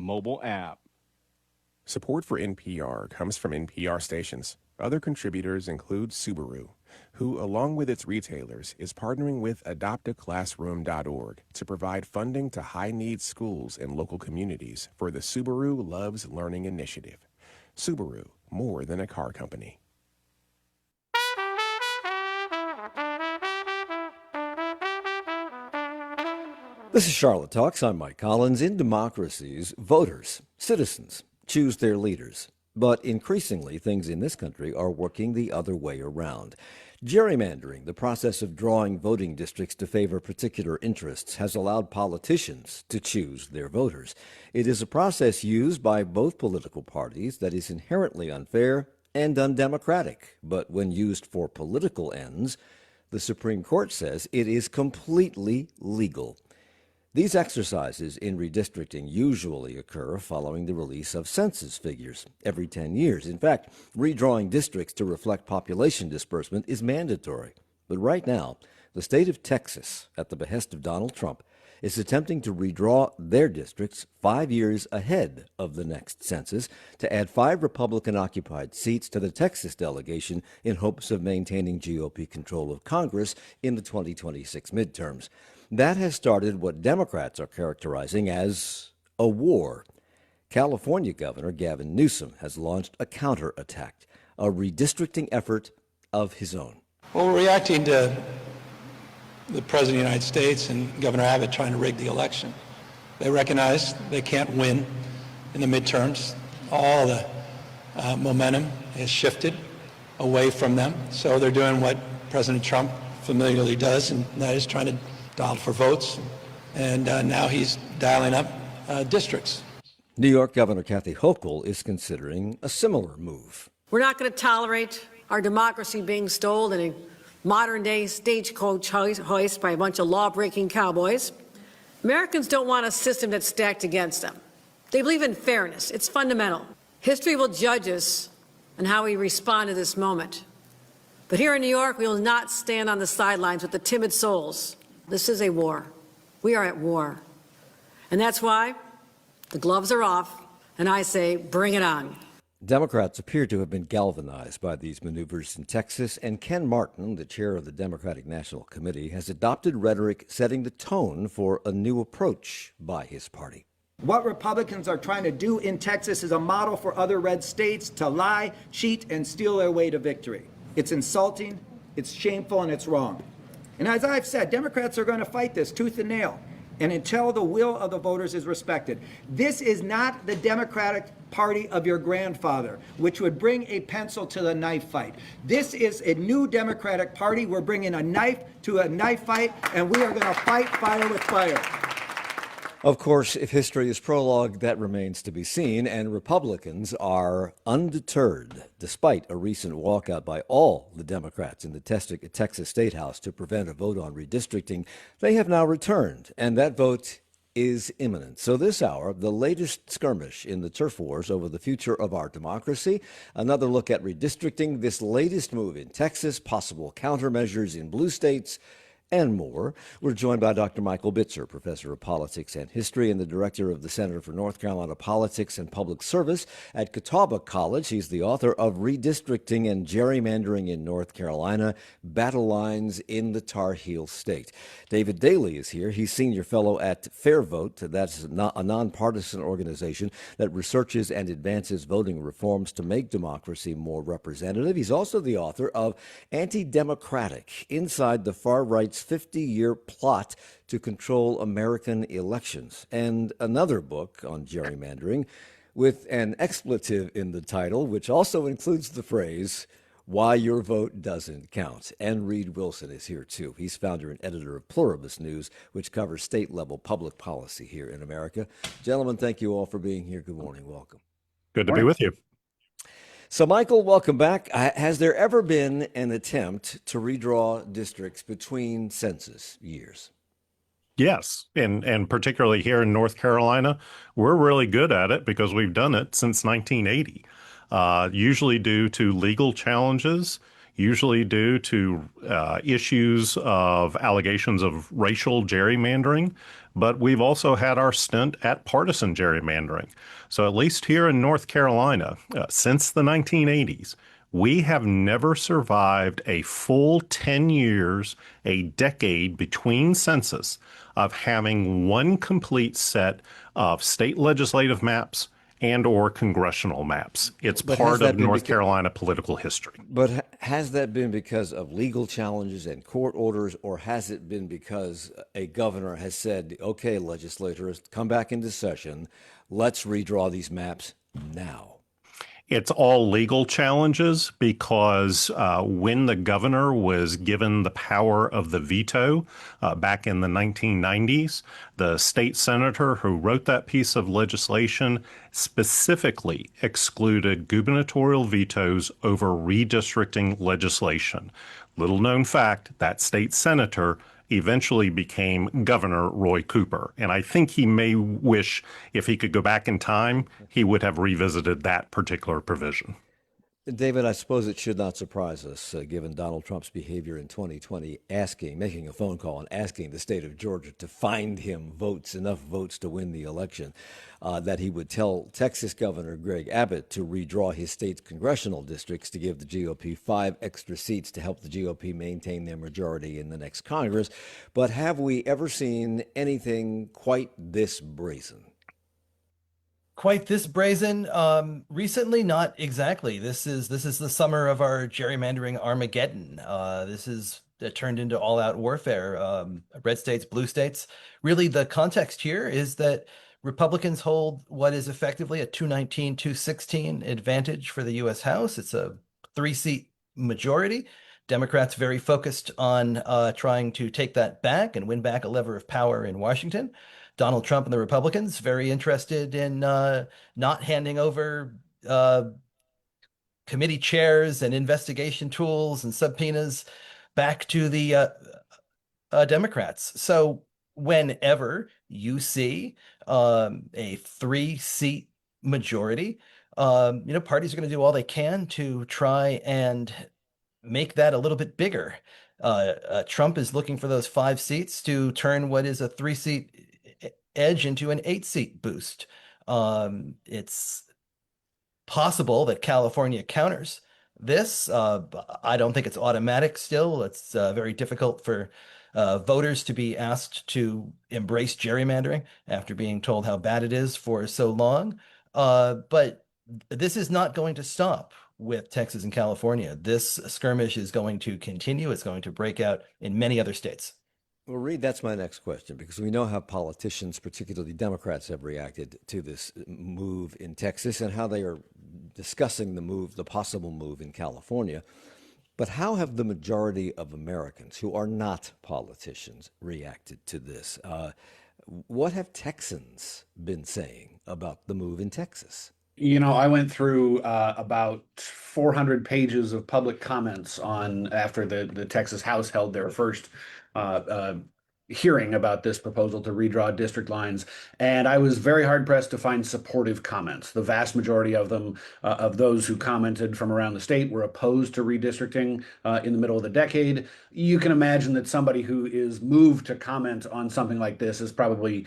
mobile app. Support for NPR comes from NPR stations. Other contributors include Subaru, who, along with its retailers, is partnering with adoptaclassroom.org to provide funding to high-needs schools and local communities for the Subaru Loves Learning initiative. Subaru, more than a car company. This is Charlotte Talks. I'm Mike Collins. In democracies, voters, citizens, choose their leaders. But increasingly, things in this country are working the other way around. Gerrymandering, the process of drawing voting districts to favor particular interests, has allowed politicians to choose their voters. It is a process used by both political parties that is inherently unfair and undemocratic. But when used for political ends, the Supreme Court says it is completely legal. These exercises in redistricting usually occur following the release of census figures every 10 years. In fact, redrawing districts to reflect population disbursement is mandatory. But right now, the state of Texas, at the behest of Donald Trump, is attempting to redraw their districts 5 years ahead of the next census to add 5 Republican-occupied seats to the Texas delegation in hopes of maintaining GOP control of Congress in the 2026 midterms. That has started what Democrats are characterizing as a war. California Governor Gavin Newsom has launched a counterattack, a redistricting effort of his own. Well, we're reacting to the President of the United States and Governor Abbott trying to rig the election. They recognize they can't win in the midterms. All the momentum has shifted away from them. So they're doing what President Trump familiarly does, and that is trying to dial for votes. And now he's dialing up districts. New York Governor Kathy Hochul is considering a similar move. We're not going to tolerate our democracy being stolen in a modern-day stagecoach hoist by a bunch of law-breaking cowboys. Americans don't want a system that's stacked against them. They believe in fairness. It's fundamental. History will judge us on how we respond to this moment. But here in New York, we will not stand on the sidelines with the timid souls. This is a war. We are at war. And that's why the gloves are off, and I say, bring it on. Democrats appear to have been galvanized by these maneuvers in Texas, and Ken Martin, the chair of the Democratic National Committee, has adopted rhetoric setting the tone for a new approach by his party. What Republicans are trying to do in Texas is a model for other red states to lie, cheat, and steal their way to victory. It's insulting, it's shameful, and it's wrong. And as I've said, Democrats are going to fight this tooth and nail, and until the will of the voters is respected. This is not the Democratic Party of your grandfather, which would bring a pencil to the knife fight. This is a new Democratic Party. We're bringing a knife to a knife fight, and we are going to fight fire with fire. Of course, if history is prologue, that remains to be seen, and Republicans are undeterred, despite a recent walkout by all the Democrats in the Texas State House to prevent a vote on redistricting. They have now returned, and that vote is imminent. So this hour, the latest skirmish in the turf wars over the future of our democracy, another look at redistricting, this latest move in Texas, possible countermeasures in blue states, and more. We're joined by Dr. Michael Bitzer, professor of politics and history and the director of the Center for North Carolina Politics and Public Service at Catawba College. He's the author of Redistricting and Gerrymandering in North Carolina, Battlelines in the Tar Heel State. David Daley is here. He's senior fellow at FairVote. That's a nonpartisan organization that researches and advances voting reforms to make democracy more representative. He's also the author of Antidemocratic, Inside the Far Right's 50-Year Plot to Control American Elections, and another book on gerrymandering with an expletive in the title, which also includes the phrase, "Why Your Vote Doesn't Count." And Reid Wilson is here, too. He's founder and editor of Pluribus News, which covers state-level public policy here in America. Gentlemen, thank you all for being here. Good morning. Welcome. Good to be with you. So, Michael, welcome back. Has there ever been an attempt to redraw districts between census years? Yes, and particularly here in North Carolina, we're really good at it because we've done it since 1980, usually due to legal challenges usually due to issues of allegations of racial gerrymandering, but we've also had our stint at partisan gerrymandering. So at least here in North Carolina, since the 1980s, we have never survived a full 10 years, a decade between census of having one complete set of state legislative maps and or congressional maps. It's part of North Carolina political history. But has that been because of legal challenges and court orders, or has it been because a governor has said, okay, legislators, come back into session, let's redraw these maps now? It's all legal challenges because when the governor was given the power of the veto back in the 1990s, the state senator who wrote that piece of legislation specifically excluded gubernatorial vetoes over redistricting legislation. Little known fact, that state senator eventually became Governor Roy Cooper. And I think he may wish if he could go back in time, he would have revisited that particular provision. David, I suppose it should not surprise us, given Donald Trump's behavior in 2020, making a phone call and asking the state of Georgia to find him enough votes to win the election, that he would tell Texas Governor Greg Abbott to redraw his state's congressional districts to give the GOP 5 extra seats to help the GOP maintain their majority in the next Congress. But have we ever seen anything quite this brazen? Quite this brazen. Recently, not exactly. This is the summer of our gerrymandering Armageddon. This is turned into all-out warfare. Red states, blue states. Really, the context here is that Republicans hold what is effectively a 219-216 advantage for the U.S. House. It's a 3-seat majority. Democrats very focused on trying to take that back and win back a lever of power in Washington. Donald Trump and the Republicans very interested in not handing over committee chairs and investigation tools and subpoenas back to the Democrats. So whenever you see a 3-seat majority, parties are going to do all they can to try and make that a little bit bigger. Trump is looking for those 5 seats to turn what is a 3-seat edge into an 8-seat boost. It's possible that California counters this. I don't think it's automatic still. It's very difficult for voters to be asked to embrace gerrymandering after being told how bad it is for so long. But this is not going to stop with Texas and California. This skirmish is going to continue. It's going to break out in many other states. Well, Reid, that's my next question, because we know how politicians, particularly Democrats, have reacted to this move in Texas and how they are discussing the possible move in California. But how have the majority of Americans who are not politicians reacted to this? What have Texans been saying about the move in Texas? I went through about 400 pages of public comments after the Texas House held their first hearing about this proposal to redraw district lines, and I was very hard pressed to find supportive comments. The vast majority of them, of those who commented from around the state, were opposed to redistricting in the middle of the decade. You can imagine that somebody who is moved to comment on something like this is probably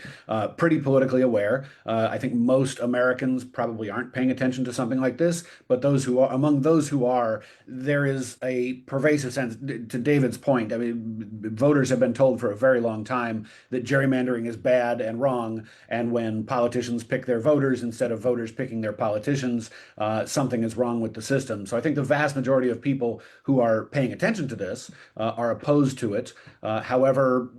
pretty politically aware. I think most Americans probably aren't paying attention to something like this, but among those who are, there is a pervasive sense. To David's point, I mean, voters have been told for a very long time that gerrymandering is bad and wrong, and when politicians pick their voters instead of voters picking their politicians, something is wrong with the system. So I think the vast majority of people who are paying attention to this are opposed to it. However,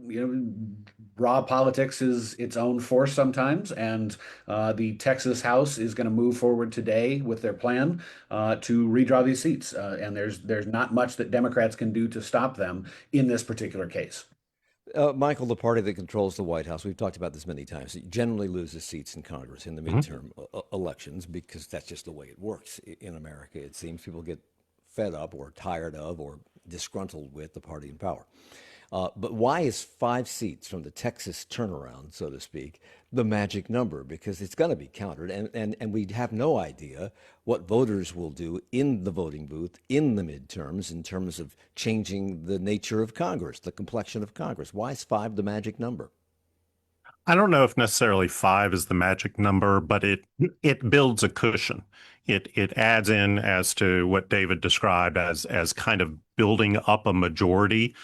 raw politics is its own force sometimes, and the Texas House is going to move forward today with their plan to redraw these seats, and there's not much that Democrats can do to stop them in this particular case. Michael, the party that controls the White House, we've talked about this many times, it generally loses seats in Congress in the midterm elections because that's just the way it works in America. It seems people get fed up or tired of or disgruntled with the party in power. But why is 5 seats from the Texas turnaround, so to speak, the magic number? Because it's going to be countered, and we have no idea what voters will do in the voting booth in the midterms in terms of changing the nature of Congress, the complexion of Congress. Why is 5 the magic number? I don't know if necessarily 5 is the magic number, but it builds a cushion. It adds in as to what David described as kind of building up a majority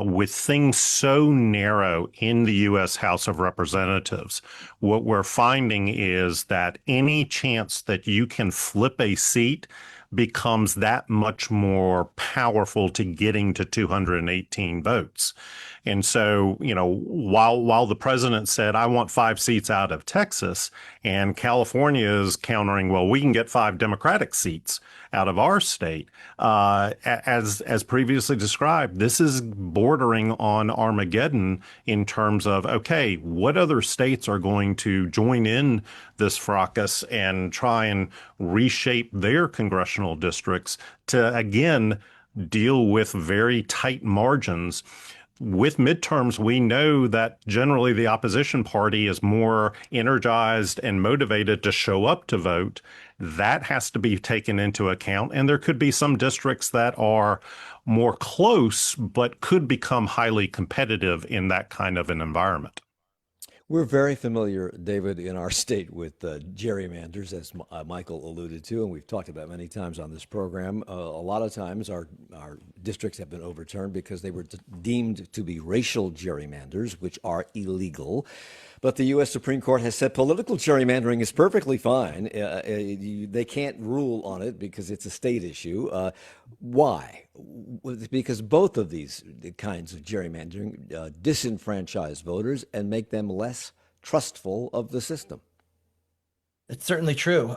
with things so narrow in the U.S. House of Representatives. What we're finding is that any chance that you can flip a seat becomes that much more powerful to getting to 218 votes. And so, while the president said, I want 5 seats out of Texas, and California is countering, well, we can get 5 Democratic seats out of our state, as previously described, this is bordering on Armageddon in terms of, okay, what other states are going to join in this fracas and try and reshape their congressional districts to, again, deal with very tight margins. With midterms, we know that generally the opposition party is more energized and motivated to show up to vote. That has to be taken into account. And there could be some districts that are more close, but could become highly competitive in that kind of an environment. We're very familiar, David, in our state with gerrymanders, as Michael alluded to, and we've talked about many times on this program. A lot of times our districts have been overturned because they were deemed to be racial gerrymanders, which are illegal. But the U.S. Supreme Court has said political gerrymandering is perfectly fine. They can't rule on it because it's a state issue. Why? Because both of these kinds of gerrymandering disenfranchise voters and make them less trustful of the system. It's certainly true.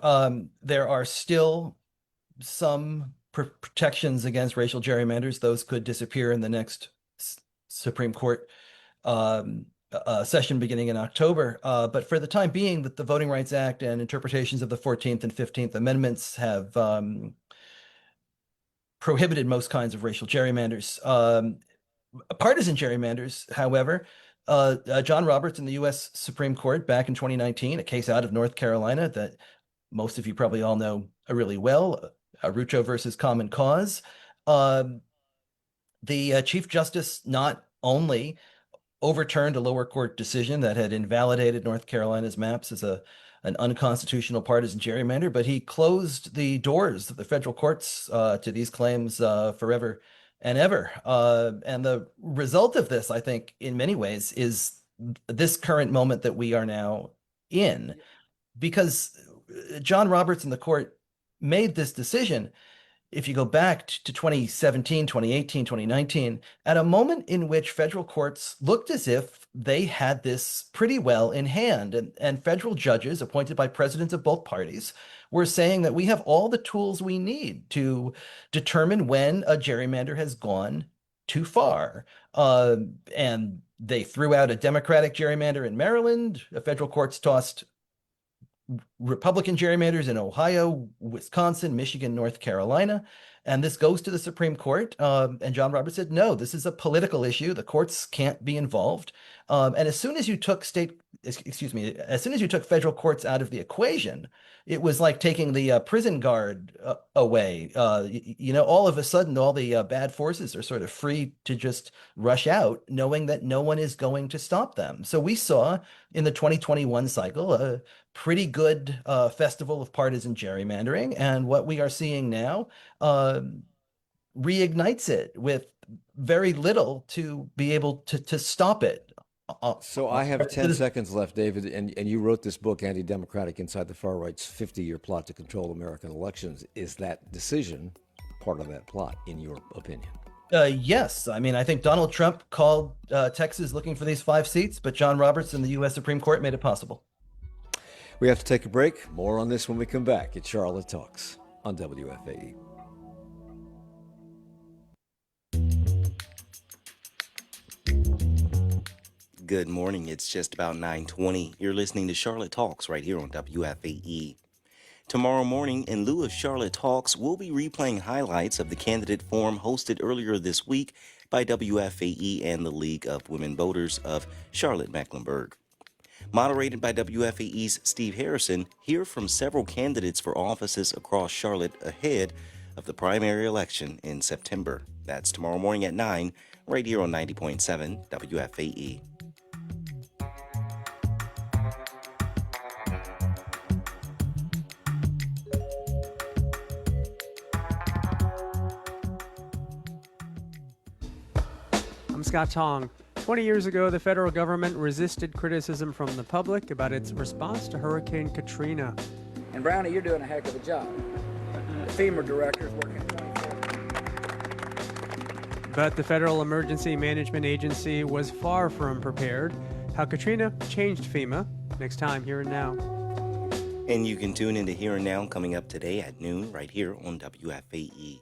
There are still some protections against racial gerrymanders. Those could disappear in the next Supreme Court session beginning in October. But for the time being, that the Voting Rights Act and interpretations of the 14th and 15th Amendments have prohibited most kinds of racial gerrymanders. Partisan gerrymanders, however, John Roberts in the U.S. Supreme Court back in 2019, a case out of North Carolina that most of you probably all know really well, Rucho versus Common Cause. The Chief Justice not only overturned a lower court decision that had invalidated North Carolina's maps as an unconstitutional partisan gerrymander, but he closed the doors of the federal courts to these claims forever and ever. And the result of this, I think, in many ways, is this current moment that we are now in, because John Roberts and the court made this decision. If you go back to 2017, 2018, 2019, at a moment in which federal courts looked as if they had this pretty well in hand, and federal judges appointed by presidents of both parties were saying that we have all the tools we need to determine when a gerrymander has gone too far. And they threw out a Democratic gerrymander in Maryland. The federal courts tossed Republican gerrymanders in Ohio, Wisconsin, Michigan, North Carolina. And this goes to the Supreme Court. And John Roberts said, no, this is a political issue. The courts can't be involved. And as soon as you took as soon as you took federal courts out of the equation, it was like taking the prison guard away. All of a sudden, all the bad forces are sort of free to just rush out, knowing that no one is going to stop them. So we saw in the 2021 cycle a pretty good festival of partisan gerrymandering. And what we are seeing now reignites it with very little to be able to stop it. So I have 10 seconds left, David, and you wrote this book, Antidemocratic, Inside the Far Right's 50-Year Plot to Control American Elections. Is that decision part of that plot, in your opinion? Yes. I mean, I think Donald Trump called Texas looking for these 5 seats, but John Roberts in the U.S. Supreme Court made it possible. We have to take a break. More on this when we come back. It's Charlotte Talks on WFAE. Good morning. It's just about 9:20. You're listening to Charlotte Talks right here on WFAE. Tomorrow morning, in lieu of Charlotte Talks, we'll be replaying highlights of the candidate forum hosted earlier this week by WFAE and the League of Women Voters of Charlotte-Mecklenburg. Moderated by WFAE's Steve Harrison, hear from several candidates for offices across Charlotte ahead of the primary election in September. That's tomorrow morning at 9, right here on 90.7 WFAE. I'm Scott Tong. 20 years ago, the federal government resisted criticism from the public about its response to Hurricane Katrina. And Brownie, you're doing a heck of a job. The FEMA director's working 24. But the Federal Emergency Management Agency was far from prepared. How Katrina changed FEMA. Next time, Here and Now. And you can tune into Here and Now coming up today at noon right here on WFAE.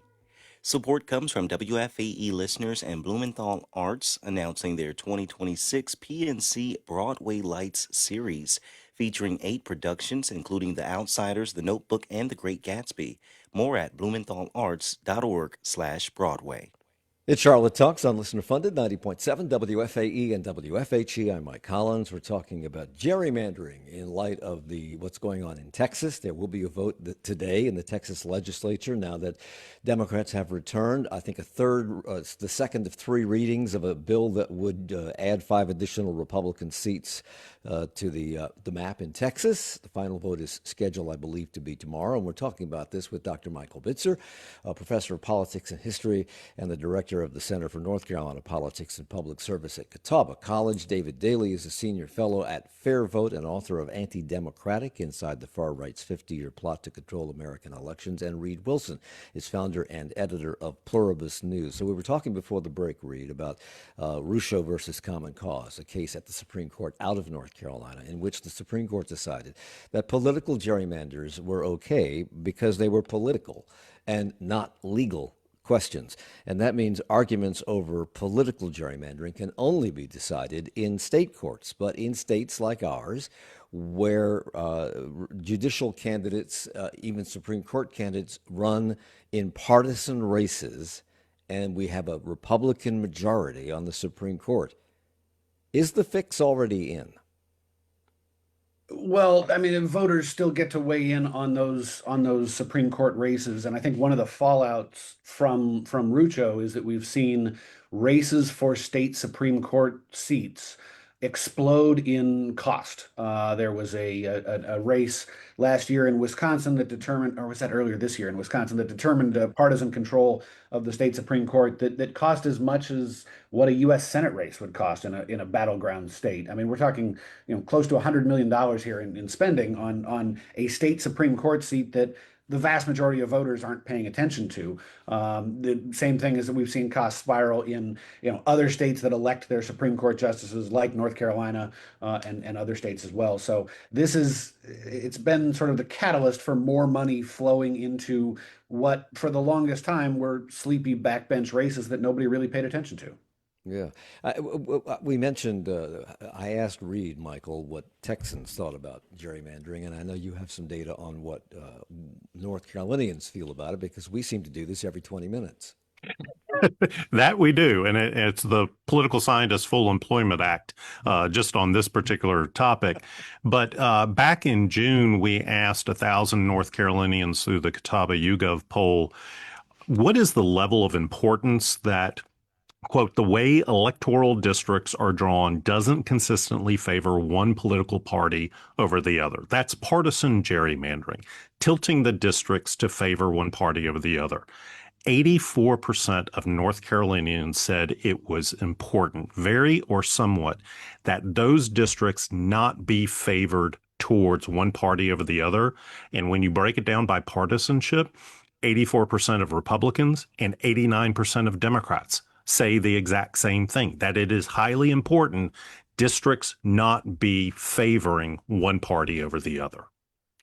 Support comes from WFAE listeners and Blumenthal Arts announcing their 2026 PNC Broadway Lights series, featuring 8 productions, including The Outsiders, The Notebook, and The Great Gatsby. More at blumenthalarts.org/Broadway. It's Charlotte Talks on Listener Funded, 90.7 WFAE and WFHE. I'm Mike Collins. We're talking about gerrymandering in light of what's going on in Texas. There will be a vote today in the Texas legislature now that Democrats have returned, I think, the second of 3 readings of a bill that would add 5 additional Republican seats to the map in Texas. The final vote is scheduled, I believe, to be tomorrow. And we're talking about this with Dr. Michael Bitzer, a professor of politics and history and the director of the Center for North Carolina Politics and Public Service at Catawba College. David Daley is a senior fellow at FairVote and author of Antidemocratic, Inside the Far Right's 50-Year Plot to Control American Elections. And Reid Wilson is founder and editor of Pluribus News. So we were talking before the break, Reid, about Rucho versus Common Cause, a case at the Supreme Court out of North Carolina in which the Supreme Court decided that political gerrymanders were okay because they were political and not legal questions. And that means arguments over political gerrymandering can only be decided in state courts. But in states like ours, where judicial candidates, even Supreme Court candidates, run in partisan races, and we have a Republican majority on the Supreme Court, is the fix already in? Well, I mean, voters still get to weigh in on those Supreme Court races, and I think one of the fallouts from Rucho is that we've seen races for state Supreme Court seats explode in cost. There was a race last year in Wisconsin that determined, or was that earlier this year in Wisconsin, that determined partisan control of the state Supreme Court that cost as much as what a U.S. Senate race would cost in a battleground state. I mean, we're talking close to $100 million here in spending on a state Supreme Court seat that the vast majority of voters aren't paying attention to. The same thing is that we've seen costs spiral in other states that elect their Supreme Court justices, like North Carolina and other states as well. So it's been sort of the catalyst for more money flowing into what, for the longest time, were sleepy backbench races that nobody really paid attention to. Yeah. We mentioned, I asked Reid, Michael, what Texans thought about gerrymandering, and I know you have some data on what North Carolinians feel about it, because we seem to do this every 20 minutes. That we do, and it's the Political Scientists Full Employment Act, just on this particular topic. But back in June, we asked 1,000 North Carolinians through the Catawba YouGov poll, what is the level of importance that, quote, the way electoral districts are drawn doesn't consistently favor one political party over the other. That's partisan gerrymandering, tilting the districts to favor one party over the other. 84% of North Carolinians said it was important, very or somewhat, that those districts not be favored towards one party over the other. And when you break it down by partisanship, 84% of Republicans and 89% of Democrats say the exact same thing, that it is highly important districts not be favoring one party over the other.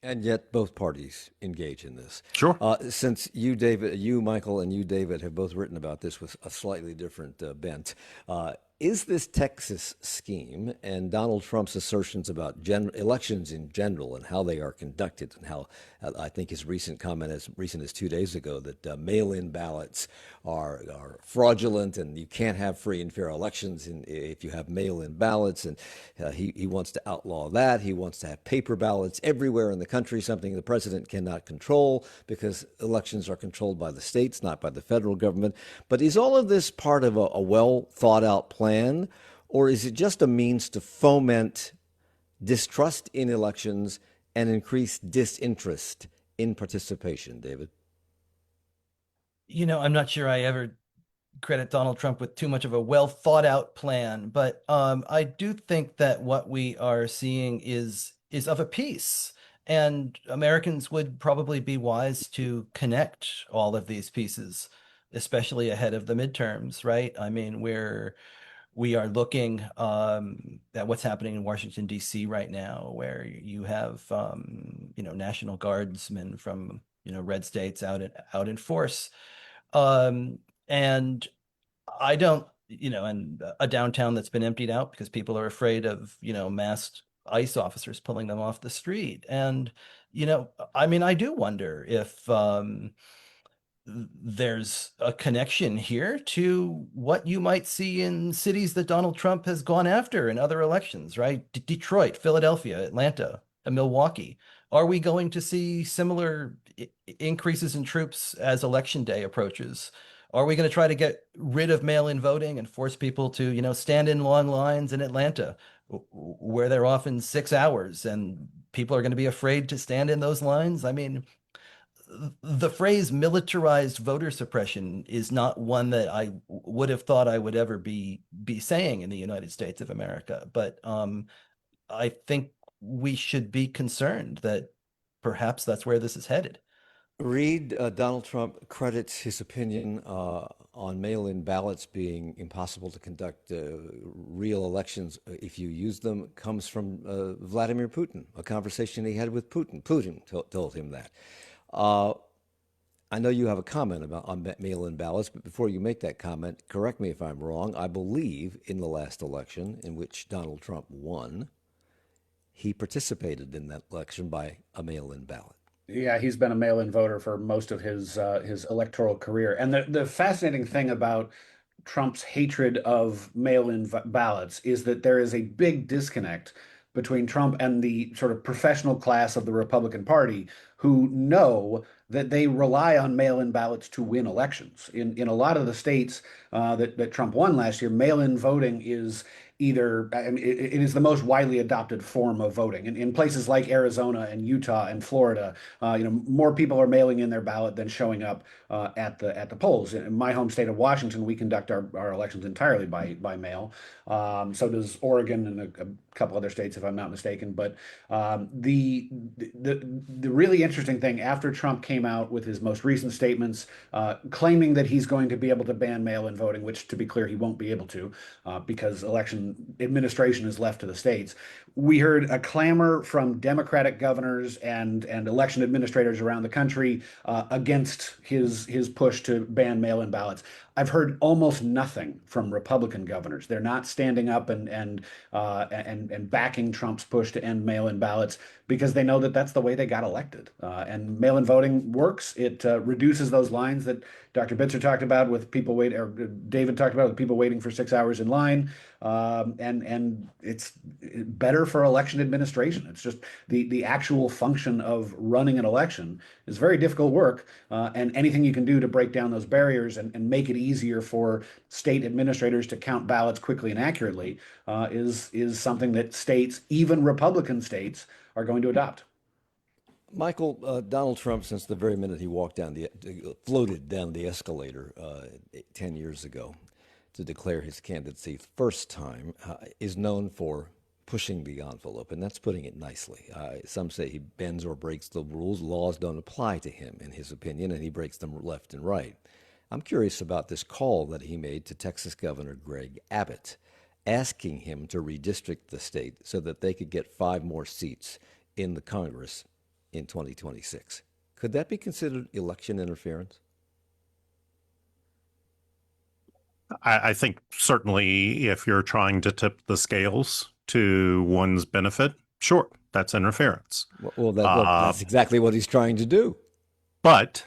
And yet both parties engage in this. Sure. Since you, Michael, and you, David, have both written about this with a slightly different bent, Is this Texas scheme and Donald Trump's assertions about elections in general and how they are conducted, and how I think his recent comment, as recent as 2 days ago, that mail-in ballots are fraudulent and you can't have free and fair elections if you have mail-in ballots, and he wants to outlaw that. He wants to have paper ballots everywhere in the country, something the president cannot control because elections are controlled by the states, not by the federal government. But is all of this part of a well thought out plan, or is it just a means to foment distrust in elections and increase disinterest in participation, David? I'm not sure I ever credit Donald Trump with too much of a well thought out plan, but I do think that what we are seeing is of a piece. And Americans would probably be wise to connect all of these pieces, especially ahead of the midterms, right? I mean, we are looking at what's happening in Washington, D.C. right now, where you have National Guardsmen from red states out in force, and I don't, and a downtown that's been emptied out because people are afraid of masked ICE officers pulling them off the street, and I mean, I do wonder if there's a connection here to what you might see in cities that Donald Trump has gone after in other elections, right? Detroit, Philadelphia, Atlanta, and Milwaukee. Are we going to see similar increases in troops as election day approaches? Are we going to try to get rid of mail-in voting and force people to, stand in long lines in Atlanta, where they're often 6 hours, and people are going to be afraid to stand in those lines? I mean, the phrase militarized voter suppression is not one that I would have thought I would ever be saying in the United States of America. But I think we should be concerned that perhaps that's where this is headed. Reid, Donald Trump credits his opinion on mail-in ballots being impossible to conduct real elections if you use them comes from Vladimir Putin, a conversation he had with Putin. Putin told him that. I know you have a comment on mail-in ballots, but before you make that comment, correct me if I'm wrong. I believe in the last election in which Donald Trump won, he participated in that election by a mail-in ballot. Yeah, he's been a mail-in voter for most of his electoral career. And the fascinating thing about Trump's hatred of mail-in ballots is that there is a big disconnect between Trump and the sort of professional class of the Republican Party, who know that they rely on mail-in ballots to win elections. In a lot of the states that Trump won last year, mail-in voting is either, I mean, it is the most widely adopted form of voting. In places like Arizona and Utah and Florida, more people are mailing in their ballot than showing up at the polls. In my home state of Washington, we conduct our elections entirely by mail. So does Oregon and a couple other states, if I'm not mistaken. But the really interesting thing, after Trump came out with his most recent statements claiming that he's going to be able to ban mail-in voting, which, to be clear, he won't be able to because election administration is left to the states, we heard a clamor from Democratic governors and election administrators around the country against his push to ban mail-in ballots. I've heard almost nothing from Republican governors. They're not standing up and backing Trump's push to end mail-in ballots because they know that that's the way they got elected. And mail-in voting works. It reduces those lines that Dr. Bitzer talked about with people waiting, or David talked about with people waiting for 6 hours in line. And it's better for election administration. It's just the actual function of running an election is very difficult work. And anything you can do to break down those barriers and make it easier for state administrators to count ballots quickly and accurately is something that states, even Republican states, are going to adopt. Michael, Donald Trump, since the very minute he floated down the escalator 10 years ago to declare his candidacy first time, is known for pushing the envelope, and that's putting it nicely. Some say he bends or breaks the rules. Laws don't apply to him, in his opinion, and he breaks them left and right. I'm curious about this call that he made to Texas Governor Greg Abbott, asking him to redistrict the state so that they could get 5 more seats in the Congress in 2026. Could that be considered election interference? I think certainly if you're trying to tip the scales to one's benefit, sure, that's interference. Well, that's exactly what he's trying to do. But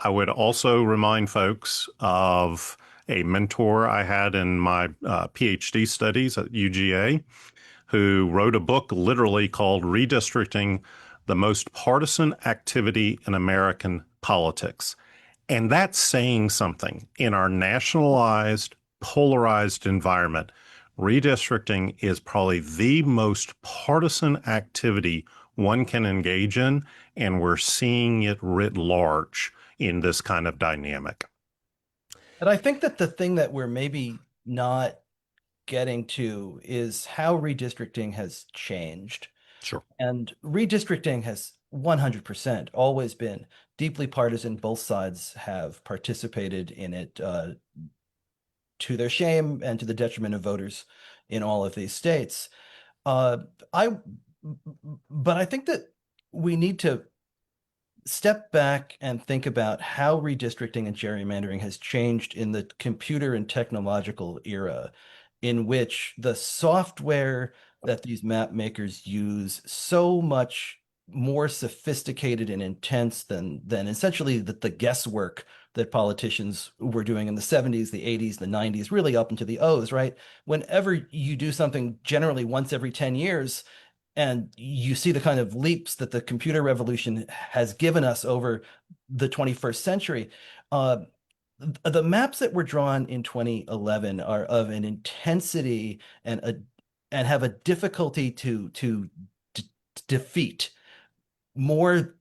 I would also remind folks of a mentor I had in my PhD studies at UGA, who wrote a book literally called Redistricting, the Most Partisan Activity in American Politics. And that's saying something. In our nationalized, polarized environment, redistricting is probably the most partisan activity one can engage in, and we're seeing it writ large in this kind of dynamic. And I think that the thing that we're maybe not getting to is how redistricting has changed. Sure. And redistricting has 100% always been deeply partisan. Both sides have participated in it to their shame and to the detriment of voters in all of these states. But I think that we need to step back and think about how redistricting and gerrymandering has changed in the computer and technological era, in which the software that these map makers use so much more sophisticated and intense than essentially the guesswork that politicians were doing in the 70s, the 80s, the 90s, really up into the O's, right? Whenever you do something generally once every 10 years, and you see the kind of leaps that the computer revolution has given us over the 21st century. The maps that were drawn in 2011 are of an intensity and have a difficulty to defeat more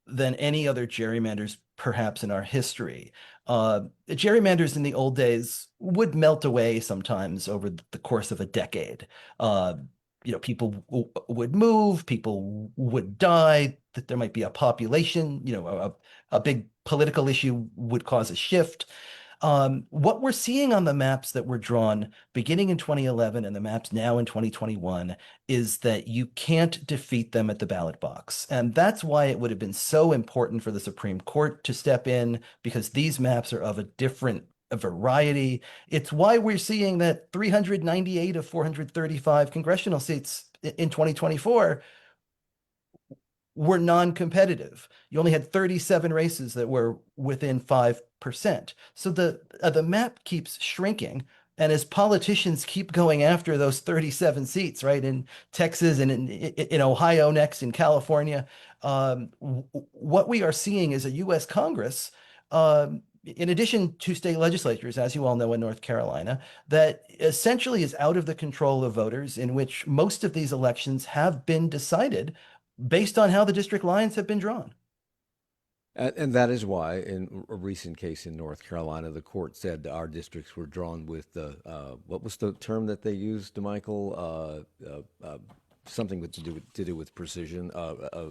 than any other gerrymanders perhaps in our history. Gerrymanders in the old days would melt away sometimes over the course of a decade. People would move, people would die, that there might be a population, a big political issue would cause a shift. What we're seeing on the maps that were drawn beginning in 2011 and the maps now in 2021 is that you can't defeat them at the ballot box. And that's why it would have been so important for the Supreme Court to step in, because these maps are of a different variety. It's why we're seeing that 398 of 435 congressional seats in 2024 were non-competitive. You only had 37 races that were within 5%. So the map keeps shrinking. And as politicians keep going after those 37 seats, right, in Texas and in Ohio next, in California, what we are seeing is a U.S. Congress, in addition to state legislatures, as you all know, in North Carolina, that essentially is out of the control of voters, in which most of these elections have been decided based on how the district lines have been drawn. And that is why, in a recent case in North Carolina, the court said our districts were drawn with what was the term that they used, Michael? Something to do with precision.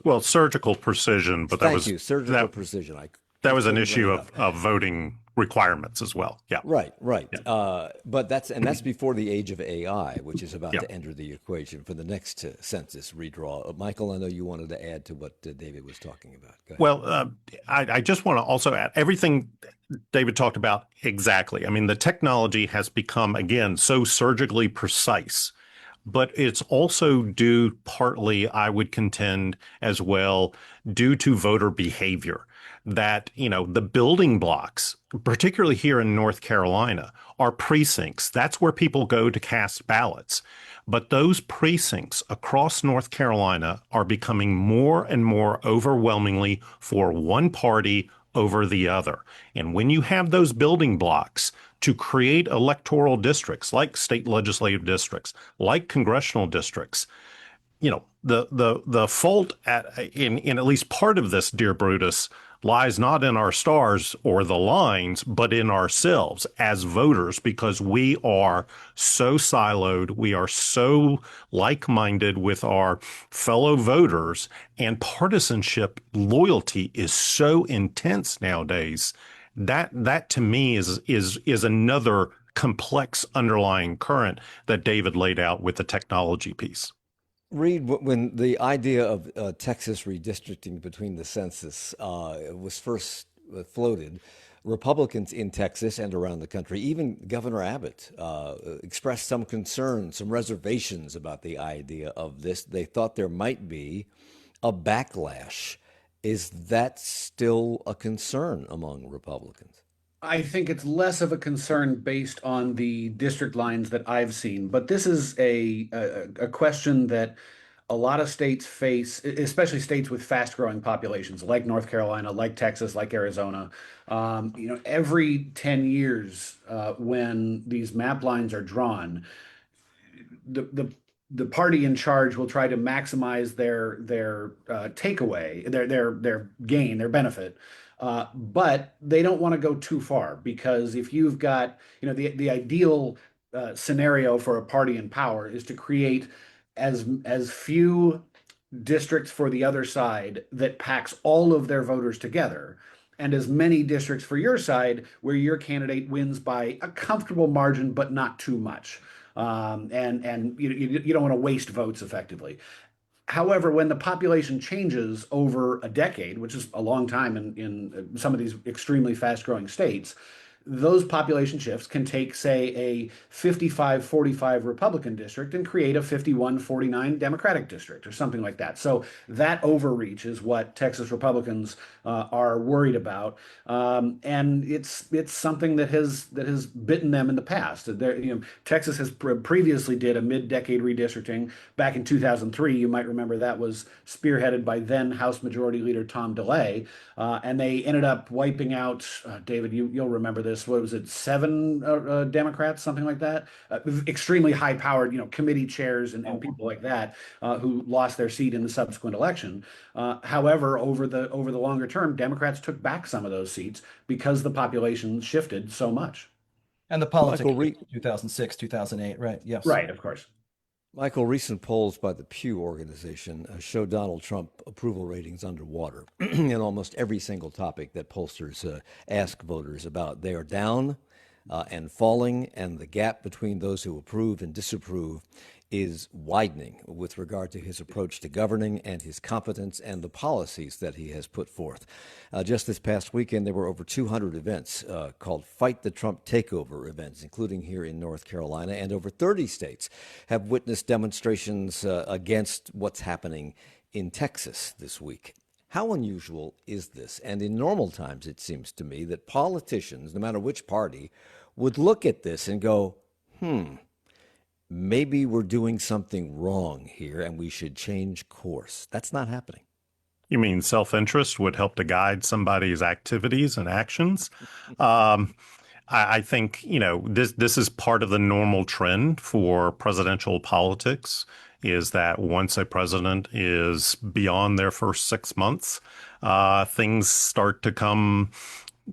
Well, surgical precision, but surgical precision. That was an issue of voting requirements as well. Yeah. Right. Yeah. But that's before the age of AI, which is about to enter the equation for the next census redraw. Michael, I know you wanted to add to what David was talking about. Go ahead. Well, I just want to also add everything David talked about exactly. I mean, the technology has become, again, so surgically precise, but it's also due partly, I would contend as well, due to voter behavior. That, the building blocks, particularly here in North Carolina, are precincts. That's where people go to cast ballots. But those precincts across North Carolina are becoming more and more overwhelmingly for one party over the other. And when you have those building blocks to create electoral districts, like state legislative districts, like congressional districts, the fault in at least part of this, dear Brutus, lies not in our stars or the lines, but in ourselves as voters, because we are so siloed, we are so like-minded with our fellow voters, and partisanship loyalty is so intense nowadays. That to me is another complex underlying current that David laid out with the technology piece. Reid, when the idea of Texas redistricting between the census was first floated, Republicans in Texas and around the country, even Governor Abbott, expressed some concern, some reservations about the idea of this. They thought there might be a backlash. Is that still a concern among Republicans? I think it's less of a concern based on the district lines that I've seen, but this is a question that a lot of states face, especially states with fast-growing populations, like North Carolina, like Texas, like Arizona. Every 10 years, when these map lines are drawn, the party in charge will try to maximize their takeaway, their gain, their benefit. But they don't want to go too far, because if you've got, the ideal scenario for a party in power is to create as few districts for the other side that packs all of their voters together, and as many districts for your side where your candidate wins by a comfortable margin, but not too much. And you don't want to waste votes effectively. However, when the population changes over a decade, which is a long time in some of these extremely fast-growing states, those population shifts can take, say, a 55-45 Republican district and create a 51-49 Democratic district or something like that. So that overreach is what Texas Republicans are worried about, and it's something that has bitten them in the past. Texas has previously did a mid-decade redistricting back in 2003. You might remember that was spearheaded by then House Majority Leader Tom Daley, and they ended up wiping out, David, you'll remember this. What was it? 7 Democrats, something like that. Extremely high-powered, committee chairs and people like that who lost their seat in the subsequent election. However, over the longer term, Democrats took back some of those seats because the population shifted so much. And the politics, 2006, 2008, right? Yes. Right, of course. Michael, recent polls by the Pew organization show Donald Trump approval ratings underwater in almost every single topic that pollsters ask voters about. They are down and falling, and the gap between those who approve and disapprove is widening with regard to his approach to governing and his competence and the policies that he has put forth. Just this past weekend, there were over 200 events called Fight the Trump Takeover events, including here in North Carolina, and over 30 states have witnessed demonstrations against what's happening in Texas this week. How unusual is this? And in normal times, it seems to me that politicians, no matter which party, would look at this and go, maybe we're doing something wrong here and we should change course. That's not happening. You mean self-interest would help to guide somebody's activities and actions? I think, this is part of the normal trend for presidential politics, is that once a president is beyond their first 6 months, things start to come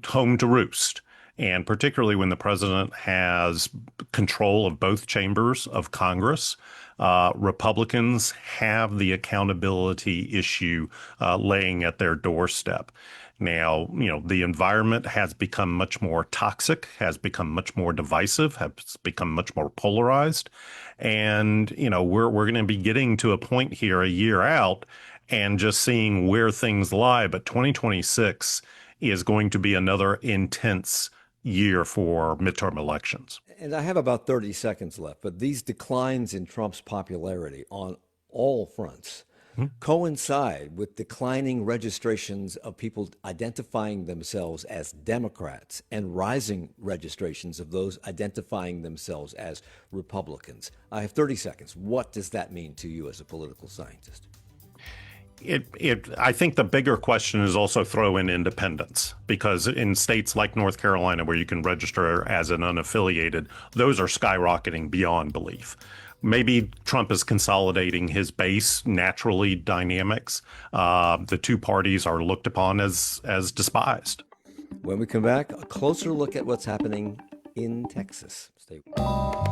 home to roost. And particularly when the president has control of both chambers of Congress, Republicans have the accountability issue laying at their doorstep. Now, the environment has become much more toxic, has become much more divisive, has become much more polarized. And, we're going to be getting to a point here a year out and just seeing where things lie. But 2026 is going to be another intense year for midterm elections. And I have about 30 seconds left, but these declines in Trump's popularity on all fronts coincide with declining registrations of people identifying themselves as Democrats and rising registrations of those identifying themselves as Republicans. I have 30 seconds. What does that mean to you as a political scientist? I think the bigger question is also throw in independence, because in states like North Carolina, where you can register as an unaffiliated, those are skyrocketing beyond belief. Maybe Trump is consolidating his base, naturally dynamics. The two parties are looked upon as despised. When we come back, a closer look at what's happening in Texas. Stay with us.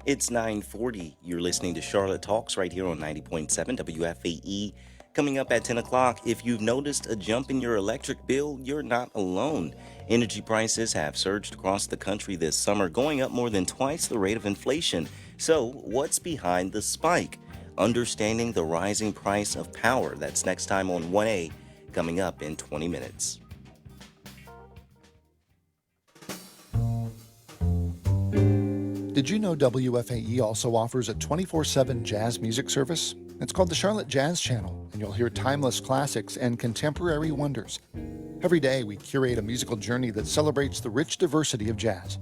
It's 9:40. You're listening to Charlotte Talks right here on 90.7 WFAE. Coming up at 10 o'clock, if you've noticed a jump in your electric bill, you're not alone. Energy prices have surged across the country this summer, going up more than twice the rate of inflation. So, what's behind the spike? Understanding the rising price of power. That's next time on 1A, coming up in 20 minutes. Did you know WFAE also offers a 24/7 jazz music service? It's called the Charlotte Jazz Channel, and you'll hear timeless classics and contemporary wonders. Every day, we curate a musical journey that celebrates the rich diversity of jazz.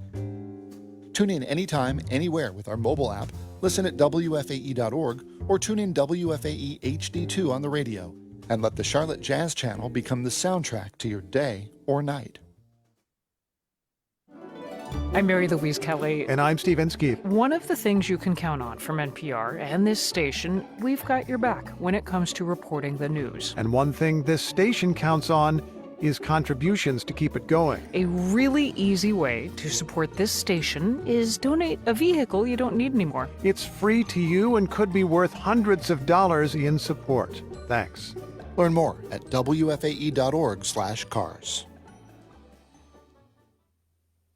Tune in anytime, anywhere with our mobile app, listen at WFAE.org, or tune in WFAE HD2 on the radio, and let the Charlotte Jazz Channel become the soundtrack to your day or night. I'm Mary Louise Kelly. And I'm Steve Inskeep. One of the things you can count on from NPR and this station, we've got your back when it comes to reporting the news. And one thing this station counts on is contributions to keep it going. A really easy way to support this station is donate a vehicle you don't need anymore. It's free to you and could be worth hundreds of dollars in support. Thanks. Learn more at WFAE.org/cars.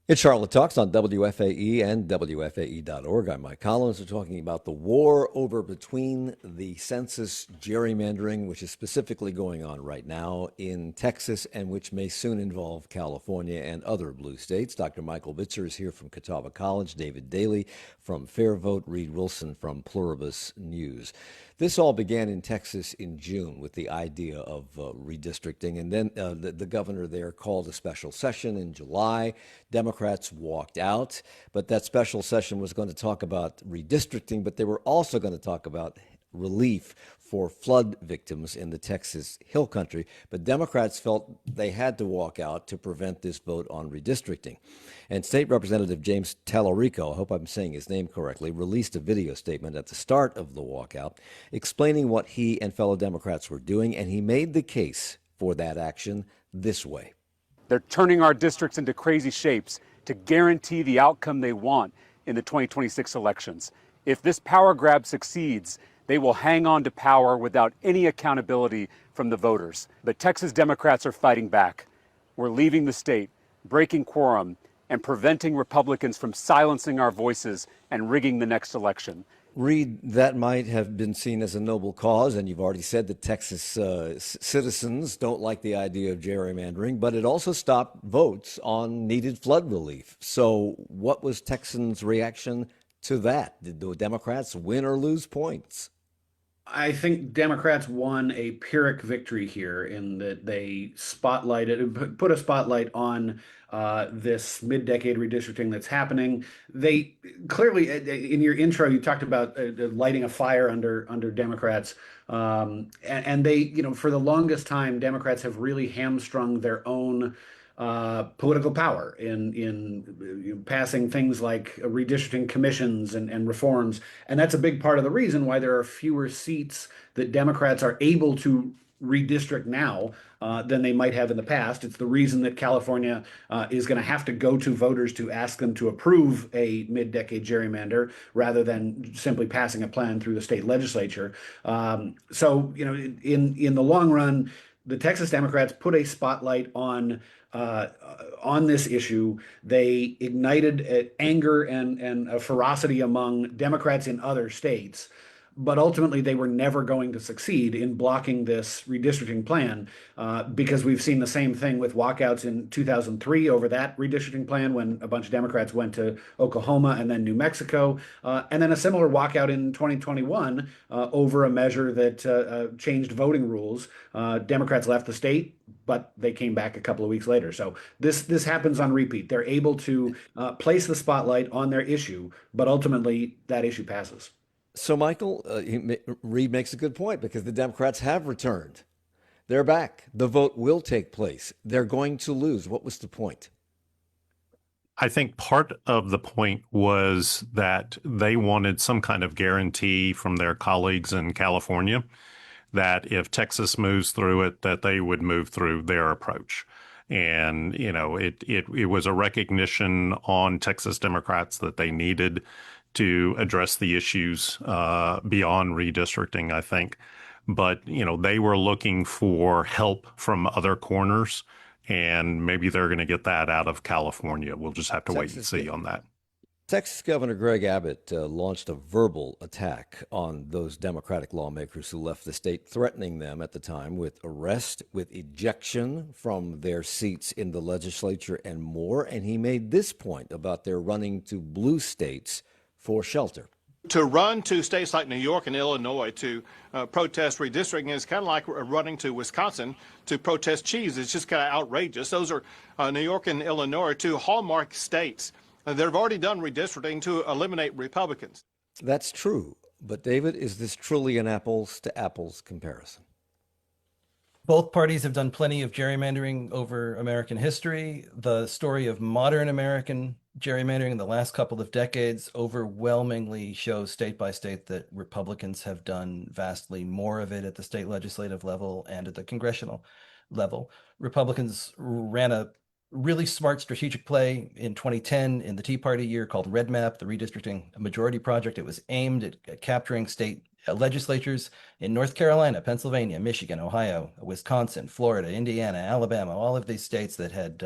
It's Charlotte Talks on WFAE and WFAE.org. I'm Mike Collins. We're talking about the war over between the census gerrymandering, which is specifically going on right now in Texas and which may soon involve California and other blue states. Dr. Michael Bitzer is here from Catawba College, David Daley from FairVote, Reid Wilson from Pluribus News. This all began in Texas in June with the idea of redistricting, and then the governor there called a special session in July. Democrats walked out, but that special session was going to talk about redistricting, but they were also going to talk about relief for flood victims in the Texas Hill Country. But Democrats felt they had to walk out to prevent this vote on redistricting. And State Representative James Tallarico, I hope I'm saying his name correctly, released a video statement at the start of the walkout explaining what he and fellow Democrats were doing, and he made the case for that action this way. They're turning our districts into crazy shapes to guarantee the outcome they want in the 2026 elections. If this power grab succeeds, they will hang on to power without any accountability from the voters. But Texas Democrats are fighting back. We're leaving the state, breaking quorum, and preventing Republicans from silencing our voices and rigging the next election. Reid, that might have been seen as a noble cause, and you've already said that Texas citizens don't like the idea of gerrymandering, but it also stopped votes on needed flood relief. So what was Texans' reaction to that? Did the Democrats win or lose points? I think Democrats won a Pyrrhic victory here in that they put a spotlight on this mid-decade redistricting that's happening. They clearly, in your intro, you talked about lighting a fire under Democrats. And they, for the longest time, Democrats have really hamstrung their own political power in passing things like redistricting commissions and reforms. And that's a big part of the reason why there are fewer seats that Democrats are able to redistrict now than they might have in the past. It's the reason that California is going to have to go to voters to ask them to approve a mid-decade gerrymander rather than simply passing a plan through the state legislature. So, in the long run, the Texas Democrats put a spotlight on this issue. They ignited anger and a ferocity among Democrats in other states. But ultimately, they were never going to succeed in blocking this redistricting plan because we've seen the same thing with walkouts in 2003 over that redistricting plan when a bunch of Democrats went to Oklahoma and then New Mexico, and then a similar walkout in 2021 over a measure that changed voting rules. Democrats left the state, but they came back a couple of weeks later. So this happens on repeat. They're able to place the spotlight on their issue, but ultimately that issue passes. So, Michael, Reid makes a good point because the Democrats have returned. They're back. The vote will take place. They're going to lose. What was the point? I think part of the point was that they wanted some kind of guarantee from their colleagues in California that if Texas moves through it, that they would move through their approach. And, it was a recognition on Texas Democrats that they needed to address the issues beyond redistricting, I think. But, they were looking for help from other corners, and maybe they're going to get that out of California. We'll just have to wait and see on that. Texas Governor Greg Abbott launched a verbal attack on those Democratic lawmakers who left the state, threatening them at the time with arrest, with ejection from their seats in the legislature, and more. And he made this point about their running to blue states for shelter. To run to states like New York and Illinois to protest redistricting is kind of like running to Wisconsin to protest cheese. It's just kind of outrageous. Those are New York and Illinois are two hallmark states that have already done redistricting to eliminate Republicans. That's true. But David, is this truly an apples to apples comparison? Both parties have done plenty of gerrymandering over American history. The story of modern American gerrymandering in the last couple of decades overwhelmingly shows state by state that Republicans have done vastly more of it at the state legislative level and at the congressional level. Republicans ran a really smart strategic play in 2010 in the Tea Party year called Red Map, the Redistricting Majority Project. It was aimed at capturing state legislatures in North Carolina, Pennsylvania, Michigan, Ohio, Wisconsin, Florida, Indiana, Alabama, all of these states that had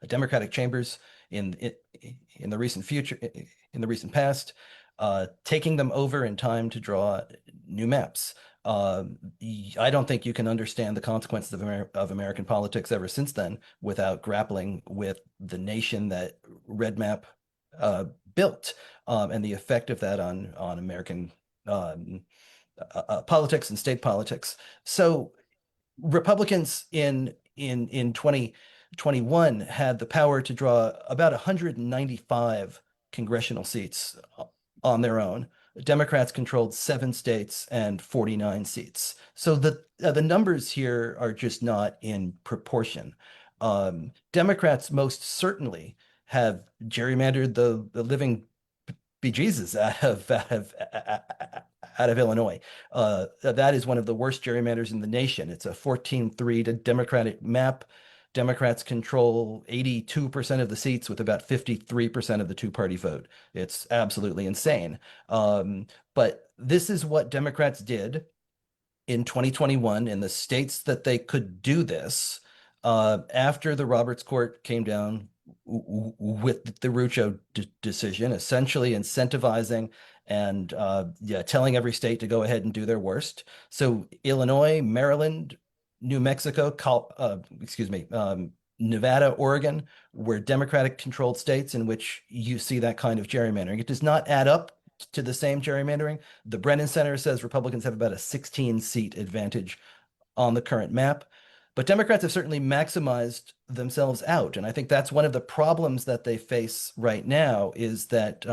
Democratic chambers in the recent past, taking them over in time to draw new maps. I don't think you can understand the consequences of American politics ever since then without grappling with the nation that Red Map built and the effect of that on American politics and state politics. So Republicans in 2021 had the power to draw about 195 congressional seats on their own. Democrats controlled 7 states and 49 seats. So the numbers here are just not in proportion. Democrats most certainly have gerrymandered the living bejesus out of Illinois. That is one of the worst gerrymanders in the nation. It's a 14-3 to Democratic map. Democrats control 82% of the seats with about 53% of the two-party vote. It's absolutely insane. But this is what Democrats did in 2021 in the states that they could do this after the Roberts Court came down with the Rucho decision, essentially incentivizing and telling every state to go ahead and do their worst. So Illinois, Maryland, New Mexico, Nevada, Oregon were Democratic controlled states in which you see that kind of gerrymandering. It does not add up to the same gerrymandering. The Brennan Center says Republicans have about a 16-seat advantage on the current map. But Democrats have certainly maximized themselves out. And I think that's one of the problems that they face right now is that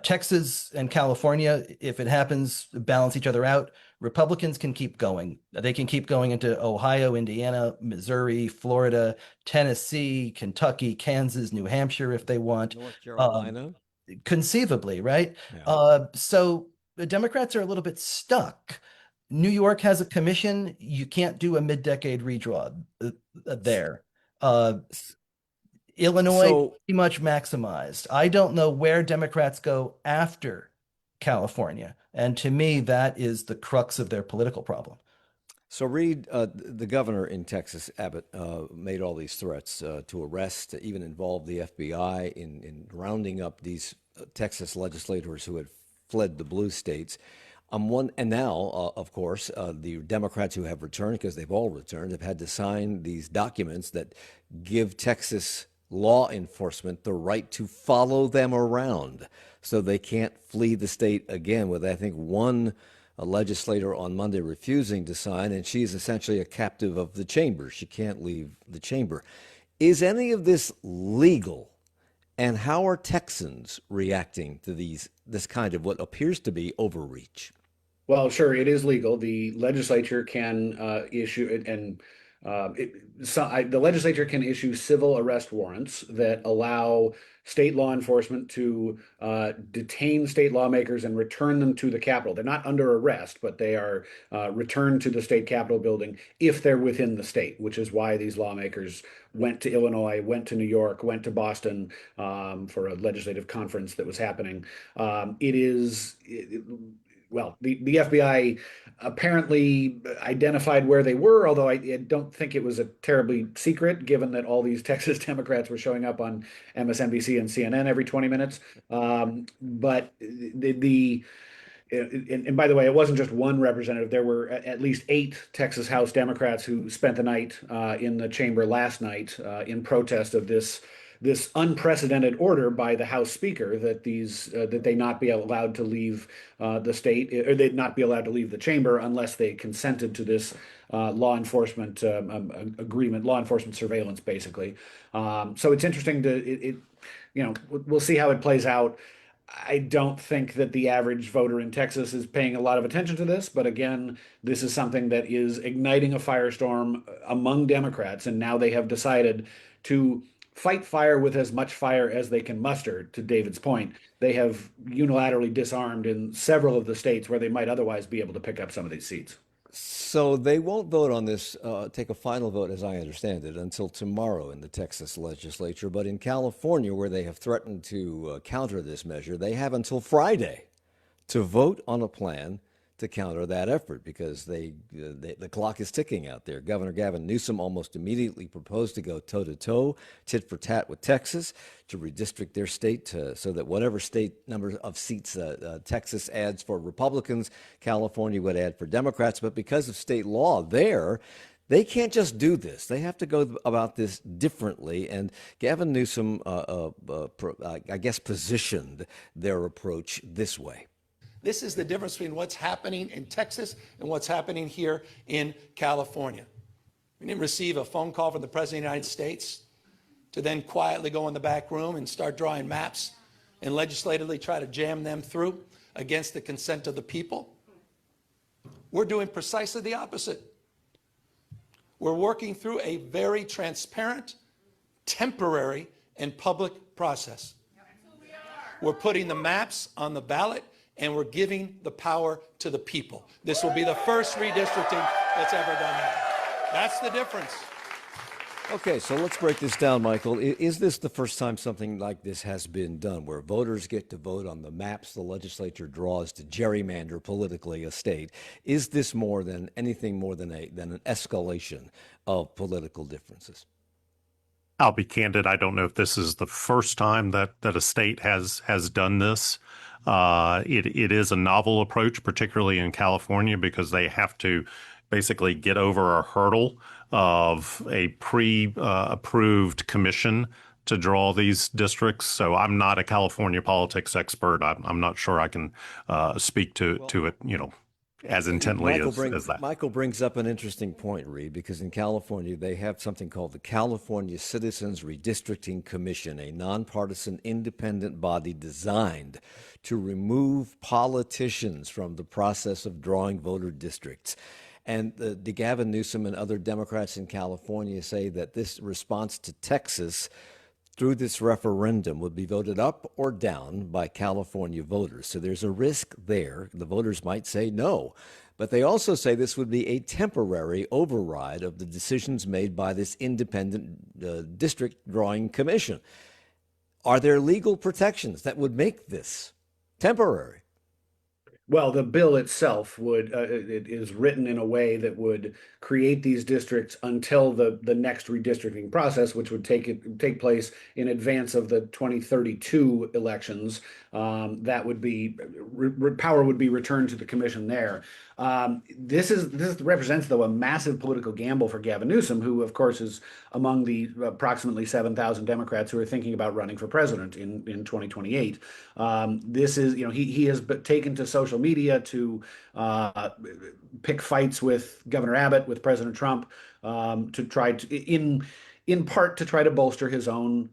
Texas and California, if it happens, balance each other out. Republicans can keep going. They can keep going into Ohio, Indiana, Missouri, Florida, Tennessee, Kentucky, Kansas, New Hampshire, if they want. North Carolina. Conceivably, right? Yeah. So the Democrats are a little bit stuck. New York has a commission. You can't do a mid-decade redraw there. Illinois pretty much maximized. I don't know where Democrats go after California. And to me, that is the crux of their political problem. So Reid, the governor in Texas, Abbott, made all these threats to arrest, to even involve the FBI in rounding up these Texas legislators who had fled the blue states. And now, of course, the Democrats who have returned, because they've all returned, have had to sign these documents that give Texas law enforcement the right to follow them around so they can't flee the state again, with, I think, one legislator on Monday refusing to sign, and she's essentially a captive of the chamber. She can't leave the chamber. Is any of this legal? And how are Texans reacting to this kind of what appears to be overreach? Well, sure, it is legal. The legislature can issue it, and the legislature can issue civil arrest warrants that allow state law enforcement to detain state lawmakers and return them to the Capitol. They're not under arrest, but they are returned to the state Capitol building if they're within the state, which is why these lawmakers went to Illinois, went to New York, went to Boston for a legislative conference that was happening. Well, the FBI apparently identified where they were, although I don't think it was a terribly secret, given that all these Texas Democrats were showing up on MSNBC and CNN every 20 minutes. But and by the way, it wasn't just one representative. There were at least 8 Texas House Democrats who spent the night in the chamber last night in protest of this this unprecedented order by the House Speaker that that they not be allowed to leave the state, or they'd not be allowed to leave the chamber unless they consented to this law enforcement agreement, law enforcement surveillance, basically. So it's interesting we'll see how it plays out. I don't think that the average voter in Texas is paying a lot of attention to this, but again, this is something that is igniting a firestorm among Democrats, and now they have decided to fight fire with as much fire as they can muster, to David's point. They have unilaterally disarmed in several of the states where they might otherwise be able to pick up some of these seats. So they won't vote on this, take a final vote, as I understand it, until tomorrow in the Texas legislature. But in California, where they have threatened to counter this measure, they have until Friday to vote on a plan to counter that effort, because the clock is ticking out there. Governor Gavin Newsom almost immediately proposed to go toe-to-toe, tit for tat with Texas, to redistrict their state so that whatever state number of seats Texas adds for Republicans, California would add for Democrats. But because of state law there, they can't just do this. They have to go about this differently. And Gavin Newsom, I guess, positioned their approach this way. This is the difference between what's happening in Texas and what's happening here in California. We didn't receive a phone call from the President of the United States to then quietly go in the back room and start drawing maps and legislatively try to jam them through against the consent of the people. We're doing precisely the opposite. We're working through a very transparent, temporary, and public process. We're putting the maps on the ballot, and we're giving the power to the people. This will be the first redistricting that's ever done that. That's the difference. Okay, so let's break this down, Michael. Is this the first time something like this has been done, where voters get to vote on the maps the legislature draws to gerrymander politically a state? Is this anything more than an escalation of political differences? I'll be candid. I don't know if this is the first time that a state has done this. It is a novel approach, particularly in California, because they have to basically get over a hurdle of a pre-approved commission to draw these districts. So I'm not a California politics expert. I'm not sure I can speak to it, as intently as that. Michael brings up an interesting point, Reid, because in California, they have something called the California Citizens Redistricting Commission, a nonpartisan independent body designed to remove politicians from the process of drawing voter districts. And the Gavin Newsom and other Democrats in California say that this response to Texas through this referendum would be voted up or down by California voters. So there's a risk there. The voters might say no. But they also say this would be a temporary override of the decisions made by this independent district drawing commission. Are there legal protections that would make this temporary? Well, the bill itself it is written in a way that would create these districts until the next redistricting process, which would take place in advance of the 2032 elections. That would be power would be returned to the commission there. This represents, though, a massive political gamble for Gavin Newsom, who, of course, is among the approximately 7,000 Democrats who are thinking about running for president in 2028. This is, he has taken to social media to pick fights with Governor Abbott, with President Trump, to try to, in part, to try to bolster his own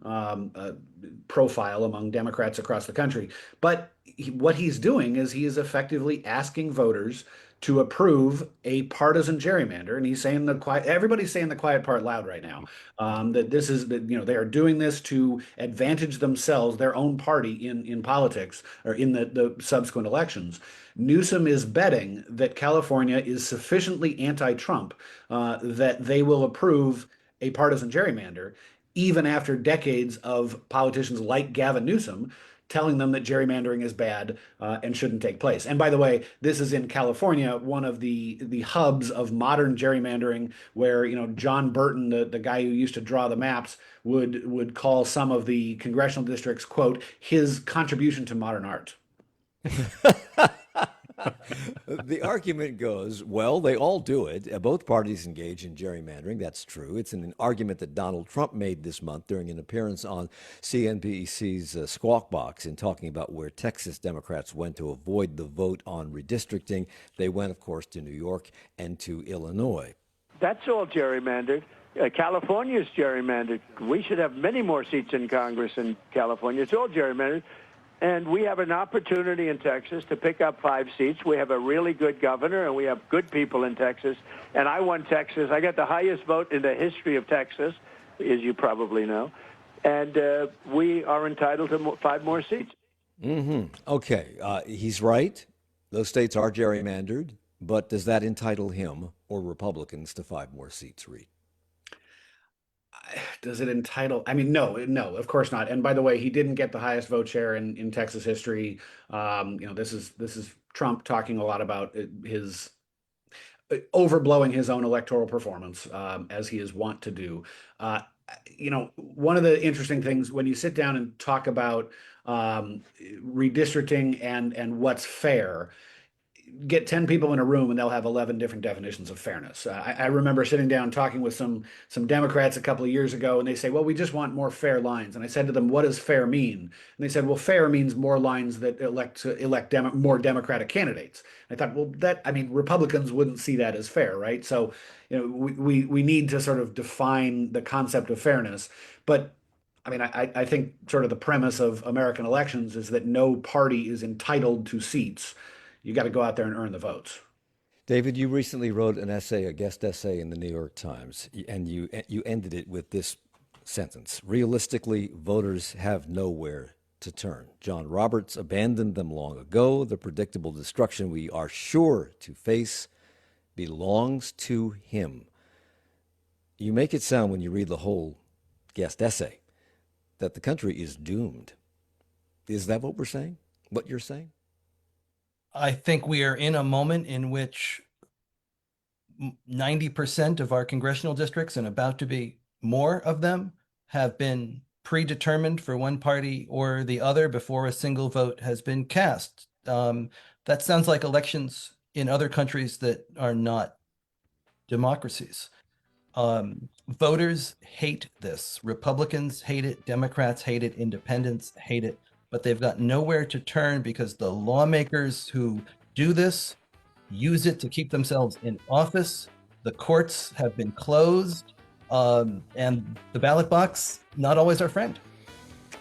profile among Democrats across the country. But what he's doing is he is effectively asking voters to approve a partisan gerrymander, and he's saying everybody's saying the quiet part loud right now. That this is they are doing this to advantage themselves, their own party in politics or in the subsequent elections. Newsom is betting that California is sufficiently anti-Trump that they will approve a partisan gerrymander, even after decades of politicians like Gavin Newsom telling them that gerrymandering is bad and shouldn't take place. And by the way, this is in California, one of the hubs of modern gerrymandering, where John Burton, the guy who used to draw the maps, would call some of the congressional districts, quote, his contribution to modern art. The argument goes, well, they all do it. Both parties engage in gerrymandering. That's true. It's an argument that Donald Trump made this month during an appearance on CNBC's Squawk Box in talking about where Texas Democrats went to avoid the vote on redistricting. They went, of course, to New York and to Illinois. That's all gerrymandered. California's gerrymandered. We should have many more seats in Congress in California. It's all gerrymandered. And we have an opportunity in Texas to pick up 5 seats. We have a really good governor, and we have good people in Texas. And I won Texas. I got the highest vote in the history of Texas, as you probably know. And we are entitled to 5 more seats. Okay, he's right. Those states are gerrymandered. But does that entitle him or Republicans to 5 more seats, Reid? Does it entitle? I mean, no, of course not. And by the way, he didn't get the highest vote share in Texas history. This is Trump talking a lot about his overblowing his own electoral performance, as he is wont to do. One of the interesting things when you sit down and talk about redistricting and what's fair, get 10 people in a room and they'll have 11 different definitions of fairness. I remember sitting down talking with some Democrats a couple of years ago, and they say, well, we just want more fair lines. And I said to them, what does fair mean? And they said, well, fair means more lines that elect more Democratic candidates. And I thought, well, Republicans wouldn't see that as fair, right? So, we need to sort of define the concept of fairness. But I think sort of the premise of American elections is that no party is entitled to seats. You got to go out there and earn the votes. David, you recently wrote an essay, a guest essay in the New York Times, and you ended it with this sentence: realistically, voters have nowhere to turn. John Roberts abandoned them long ago. The predictable destruction we are sure to face belongs to him. You make it sound, when you read the whole guest essay, that the country is doomed. Is that what we're saying? What you're saying? I think we are in a moment in which 90% of our congressional districts, and about to be more of them, have been predetermined for one party or the other before a single vote has been cast. That sounds like elections in other countries that are not democracies. Voters hate this. Republicans hate it. Democrats hate it. Independents hate it. But they've got nowhere to turn because the lawmakers who do this use it to keep themselves in office. The courts have been closed, and the ballot box, not always our friend.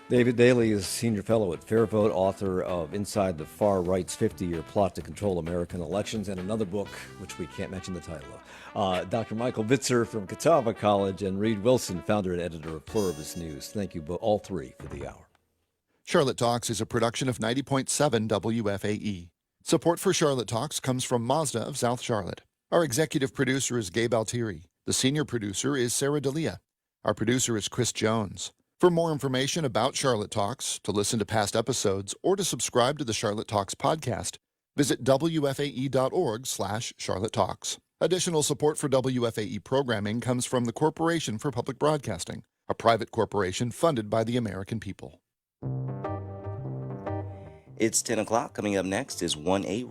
David Daley is senior fellow at FairVote, author of Inside the Far Right's 50-Year Plot to Control American Elections, and another book, which we can't mention the title of. Dr. Michael Bitzer from Catawba College, and Reid Wilson, founder and editor of Pluribus News. Thank you all three for the hour. Charlotte Talks is a production of 90.7 WFAE. Support for Charlotte Talks comes from Mazda of South Charlotte. Our executive producer is Gabe Altieri. The senior producer is Sarah D'Elia. Our producer is Chris Jones. For more information about Charlotte Talks, to listen to past episodes, or to subscribe to the Charlotte Talks podcast, visit WFAE.org/Charlotte Talks. Additional support for WFAE programming comes from the Corporation for Public Broadcasting, a private corporation funded by the American people. It's 10 o'clock. Coming up next is 1A.